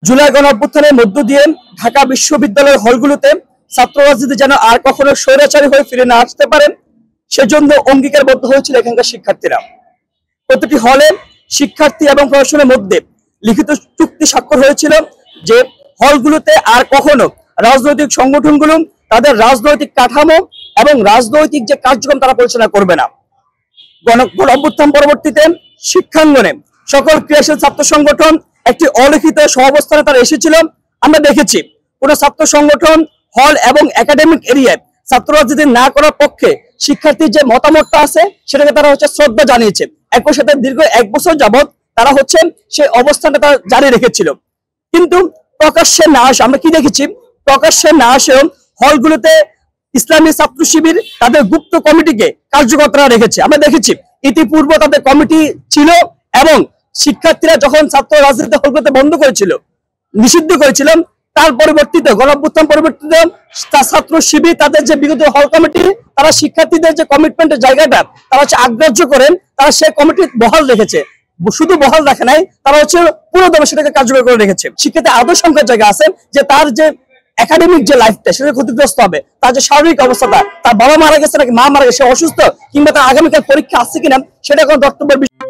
জুলাই গণঅভ্যুত্থানের মধ্য দিয়ে ঢাকা বিশ্ববিদ্যালয়ের হলগুলোতে ছাত্র রাজনীতি যেন আর কখনো স্বৈরাচারী হয়ে ফিরে না আসতে পারে সেজন্য অঙ্গীকারবদ্ধ হয়েছিল এখানকার শিক্ষার্থীরা। প্রতিটি হলে শিক্ষার্থী এবং প্রশাসনের মধ্যে লিখিত চুক্তি স্বাক্ষর হয়েছিল যে হলগুলোতে আর কখনো রাজনৈতিক সংগঠনগুলো তাদের রাজনৈতিক কাঠামো এবং রাজনৈতিক যে কার্যক্রম তারা পরিচালনা করবে না। গণঅভ্যুত্থান পরবর্তীতে শিক্ষাঙ্গনে সকল ক্রিয়াশীল ছাত্র সংগঠন একটি অলিখিত সহাবস্থানে তারা এসেছিল। আমরা দেখেছি কোন ছাত্র সংগঠন হল এবং একাডেমিক এরিয়ায় ছাত্র রাজনীতি না করার পক্ষে শিক্ষার্থীর যে মতামতটা আছে সেটাকে তারা শ্রদ্ধা জানিয়েছে। একই সাথে দীর্ঘ 1 বছর যাবৎ তারা সেই অবস্থানটা তারা জারি রেখেছিল। কিন্তু প্রকাশ্যে না আসে আমরা কি দেখেছি, প্রকাশ্যে না আসেও হলগুলোতে ইসলামী ছাত্র শিবির তাদের গুপ্ত কমিটিকে কার্যকর রেখেছে। আমরা দেখেছি ইতিপূর্বে তাদের কমিটি ছিল এবং শিক্ষার্থীরা যখন ছাত্র রাজনীতি হলগুলোতে বন্ধ করেছিল, নিষিদ্ধ করেছিল, তার পরবর্তীতে গণঅভ্যুত্থান পরবর্তীতে ছাত্র শিবির তাদের যে বিগত হল কমিটি তারা শিক্ষার্থীদের যে কমিটমেন্টের জায়গাটা তারা আগ্রাহ্য করেন, তারা সেই কমিটি বহাল রেখেছে। শুধু বহাল রাখে নাই, তারা পুরোদমে সেটাকে কার্যকর করে রেখেছে। শিক্ষার্থী আদৌ সংখ্যার জায়গা আছে যে তার যে একাডেমিক যে লাইফটা সেটা ক্ষতিগ্রস্ত হবে, তার যে শারীরিক অবস্থাটা, তার বাবা মারা গেছে নাকি মা মারা গেছে, অসুস্থ কিংবা তার আগামীকাল পরীক্ষা আসছে কিনা সেটা কোনো বক্তব্যের বিষয়।